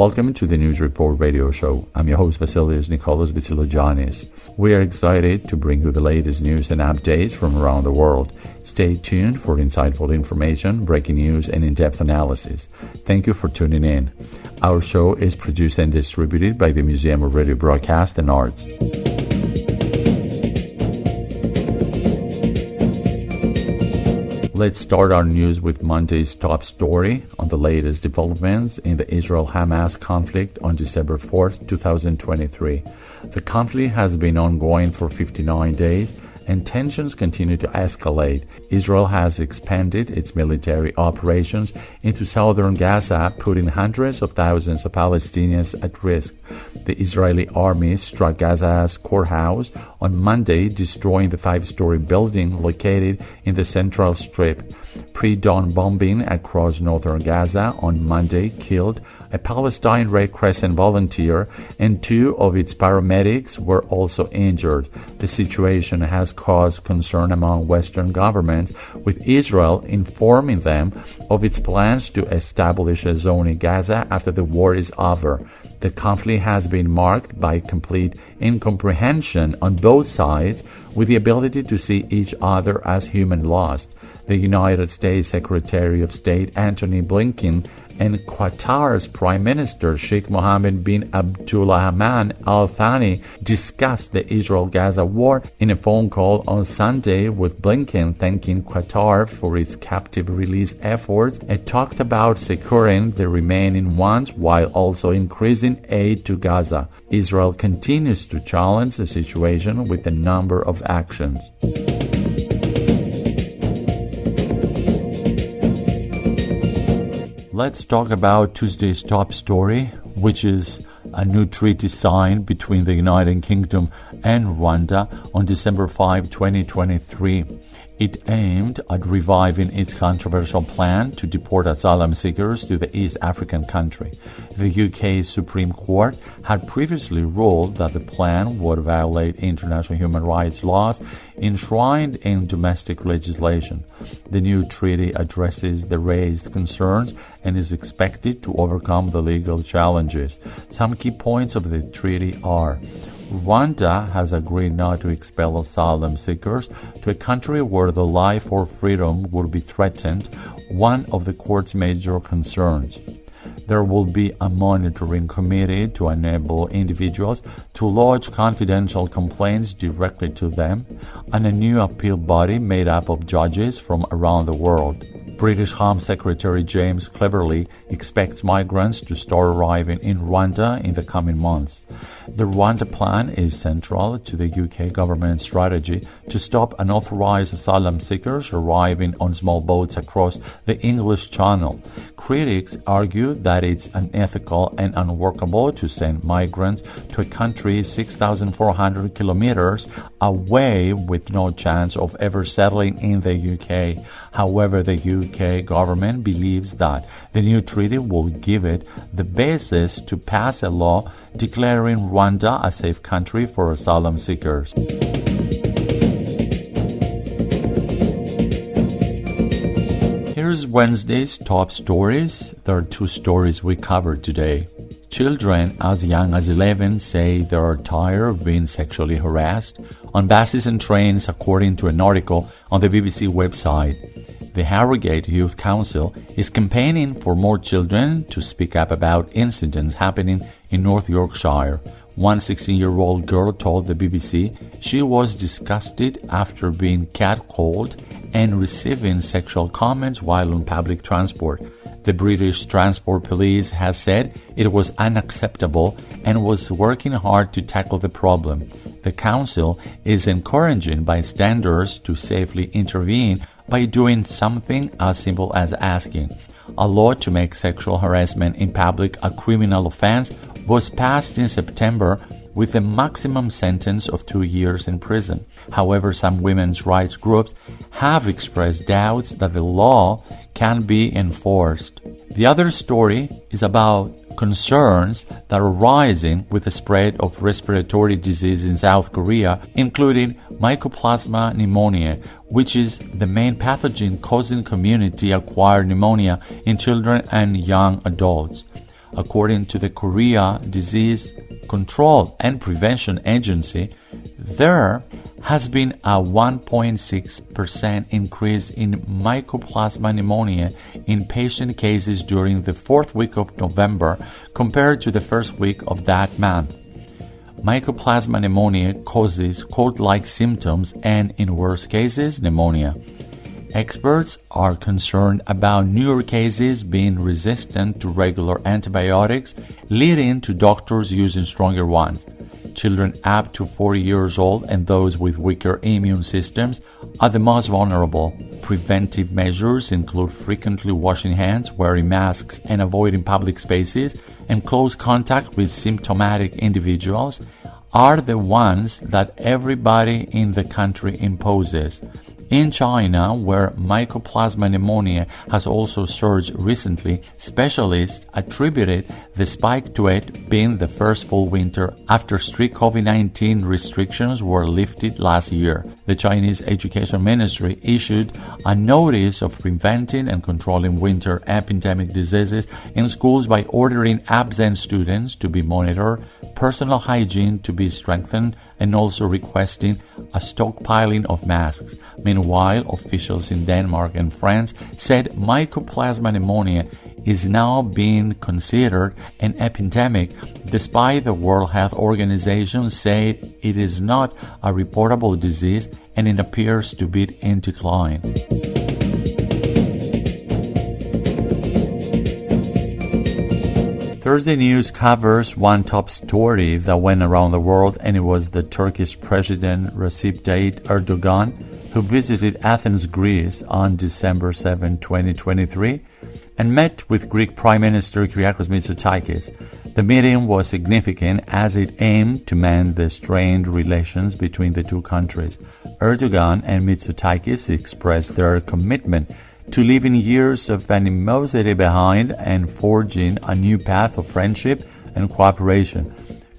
Welcome to the News Report radio show. I'm your host, Vassilios Nicolaos Vitsilogiannis. We are excited to bring you the latest news and updates from around the world. Stay tuned for insightful information, breaking news, and in-depth analysis. Thank you for tuning in. Our show is produced and distributed by the Museum of Radio Broadcast and Arts. Let's start our news with Monday's top story on the latest developments in the Israel-Hamas conflict on December 4th, 2023. The conflict has been ongoing for 59 days, and tensions continue to escalate. Israel has expanded its military operations into southern Gaza, putting hundreds of thousands of Palestinians at risk. The Israeli army struck Gaza's courthouse on Monday, destroying the 5-story building located in the central strip. Pre-dawn bombing across northern Gaza on Monday killed a Palestine Red Crescent volunteer, and 2 of its paramedics were also injured. The situation has caused concern among Western governments, with Israel informing them of its plans to establish a zone in Gaza after the war is over. The conflict has been marked by complete incomprehension on both sides, with the ability to see each other as human lost. The United States Secretary of State Antony Blinken and Qatar's Prime Minister Sheikh Mohammed bin Abdulrahman Al Thani discussed the Israel-Gaza war in a phone call on Sunday, with Blinken thanking Qatar for its captive release efforts and talked about securing the remaining ones while also increasing aid to Gaza. Israel continues to challenge the situation with a number of actions. Let's talk about Tuesday's top story, which is a new treaty signed between the United Kingdom and Rwanda on December 5, 2023. It aimed at reviving its controversial plan to deport asylum seekers to the East African country. The UK's Supreme Court had previously ruled that the plan would violate international human rights laws enshrined in domestic legislation. The new treaty addresses the raised concerns and is expected to overcome the legal challenges. Some key points of the treaty are: Rwanda has agreed not to expel asylum seekers to a country where the life or freedom would be threatened, one of the court's major concerns. There will be a monitoring committee to enable individuals to lodge confidential complaints directly to them, and a new appeal body made up of judges from around the world. British Home Secretary James Cleverly expects migrants to start arriving in Rwanda in the coming months. The Rwanda plan is central to the UK government's strategy to stop unauthorized asylum seekers arriving on small boats across the English Channel. Critics argue that it's unethical and unworkable to send migrants to a country 6,400 kilometers away with no chance of ever settling in the UK. However, the UK government believes that the new treaty will give it the basis to pass a law declaring Rwanda a safe country for asylum seekers. Here's Wednesday's top stories. There are 2 stories we covered today. Children as young as 11 say they are tired of being sexually harassed on buses and trains, according to an article on the BBC website. The Harrogate Youth Council is campaigning for more children to speak up about incidents happening in North Yorkshire. One 16-year-old girl told the BBC she was disgusted after being catcalled and receiving sexual comments while on public transport. The British Transport Police has said it was unacceptable and was working hard to tackle the problem. The council is encouraging bystanders to safely intervene by doing something as simple as asking. A law to make sexual harassment in public a criminal offense was passed in September with a maximum sentence of 2 years in prison. However, some women's rights groups have expressed doubts that the law can be enforced. The other story is about concerns that are rising with the spread of respiratory disease in South Korea, including Mycoplasma pneumoniae, which is the main pathogen causing community-acquired pneumonia in children and young adults. According to the Korea Disease Control and Prevention Agency, there has been a 1.6% increase in Mycoplasma pneumonia in patient cases during the fourth week of November compared to the first week of that month. Mycoplasma pneumonia causes cold-like symptoms and, in worse cases, pneumonia. Experts are concerned about newer cases being resistant to regular antibiotics, leading to doctors using stronger ones. Children up to 40 years old and those with weaker immune systems are the most vulnerable. Preventive measures include frequently washing hands, wearing masks, and avoiding public spaces, and close contact with symptomatic individuals are the ones that everybody in the country imposes. In China, where Mycoplasma pneumonia has also surged recently, specialists attributed the spike to it being the first full winter after strict COVID-19 restrictions were lifted last year. The Chinese Education Ministry issued a notice of preventing and controlling winter epidemic diseases in schools by ordering absent students to be monitored, personal hygiene to be strengthened, and also requesting a stockpiling of masks. Meanwhile, officials in Denmark and France said Mycoplasma pneumonia is now being considered an epidemic, despite the World Health Organization saying it is not a reportable disease and it appears to be in decline. Thursday News covers one top story that went around the world, and it was the Turkish President Recep Tayyip Erdogan, who visited Athens, Greece on December 7, 2023, and met with Greek Prime Minister Kyriakos Mitsotakis. The meeting was significant as it aimed to mend the strained relations between the two countries. Erdogan and Mitsotakis expressed their commitment to leaving years of animosity behind and forging a new path of friendship and cooperation.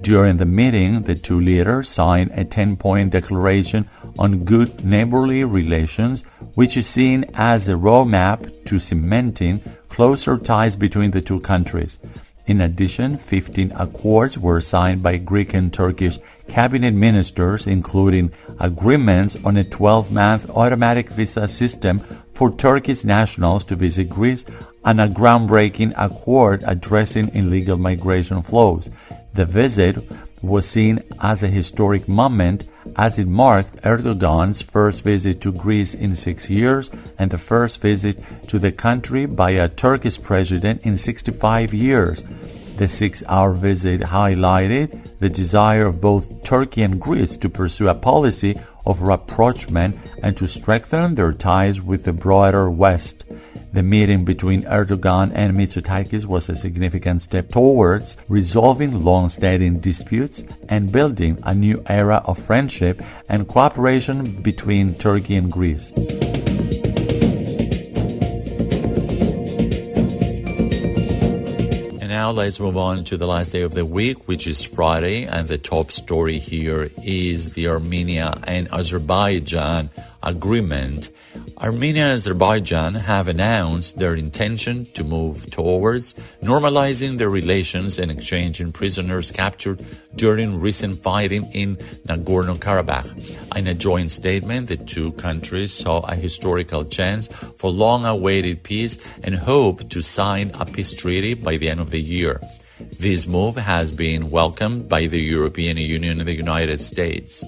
During the meeting, the two leaders signed a 10-point declaration on good neighborly relations, which is seen as a roadmap to cementing closer ties between the two countries. In addition, 15 accords were signed by Greek and Turkish cabinet ministers, including agreements on a 12-month automatic visa system for Turkish nationals to visit Greece and a groundbreaking accord addressing illegal migration flows. The visit was seen as a historic moment as it marked Erdogan's first visit to Greece in 6 years and the first visit to the country by a Turkish president in 65 years. The 6-hour visit highlighted the desire of both Turkey and Greece to pursue a policy of rapprochement and to strengthen their ties with the broader West. The meeting between Erdogan and Mitsotakis was a significant step towards resolving long-standing disputes and building a new era of friendship and cooperation between Turkey and Greece. Now let's move on to the last day of the week, which is Friday, and the top story here is the Armenia and Azerbaijan agreement. Armenia and Azerbaijan have announced their intention to move towards normalizing their relations and exchanging prisoners captured during recent fighting in Nagorno-Karabakh. In a joint statement, the two countries saw a historical chance for long-awaited peace and hope to sign a peace treaty by the end of the year. This move has been welcomed by the European Union and the United States.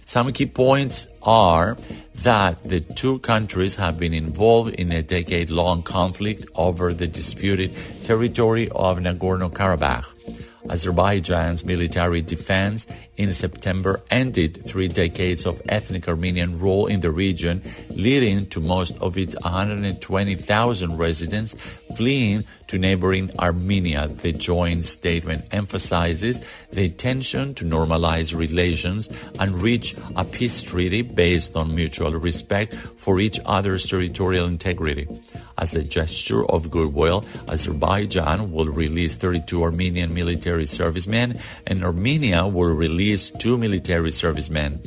Some key points are that the two countries have been involved in a decade-long conflict over the disputed territory of Nagorno-Karabakh. Azerbaijan's military defense in September ended 3 decades of ethnic Armenian rule in the region, leading to most of its 120,000 residents fleeing to neighboring Armenia. The joint statement emphasizes the intention to normalize relations and reach a peace treaty based on mutual respect for each other's territorial integrity. As a gesture of goodwill, Azerbaijan will release 32 Armenian military servicemen and Armenia will release 2 military servicemen.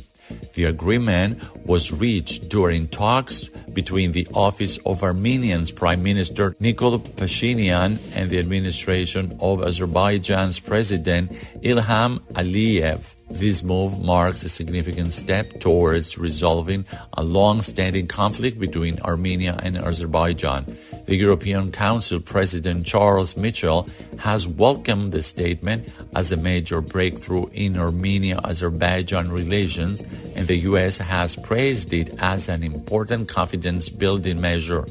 The agreement was reached during talks between the Office of Armenia's Prime Minister Nikol Pashinyan and the administration of Azerbaijan's President Ilham Aliyev. This move marks a significant step towards resolving a long-standing conflict between Armenia and Azerbaijan. The European Council President Charles Michel has welcomed the statement as a major breakthrough in Armenia-Azerbaijan relations, and the U.S. has praised it as an important confidence-building measure.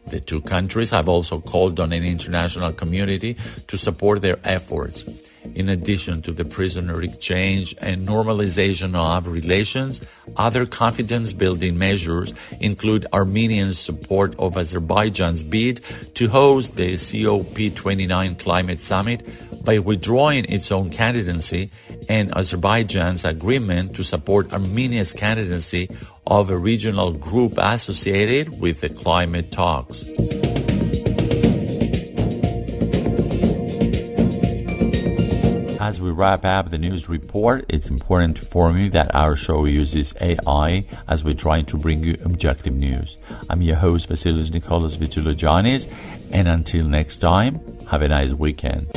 The two countries have also called on an international community to support their efforts. In addition to the prisoner exchange and normalization of relations, other confidence-building measures include Armenia's support of Azerbaijan's bid to host the COP29 climate summit by withdrawing its own candidacy, and Azerbaijan's agreement to support Armenia's candidacy of a regional group associated with the climate talks. As we wrap up the news report, it's important to inform you that our show uses AI as we're trying to bring you objective news. I'm your host, Vassilios Nicolaos Vitsilogiannis, and until next time, have a nice weekend.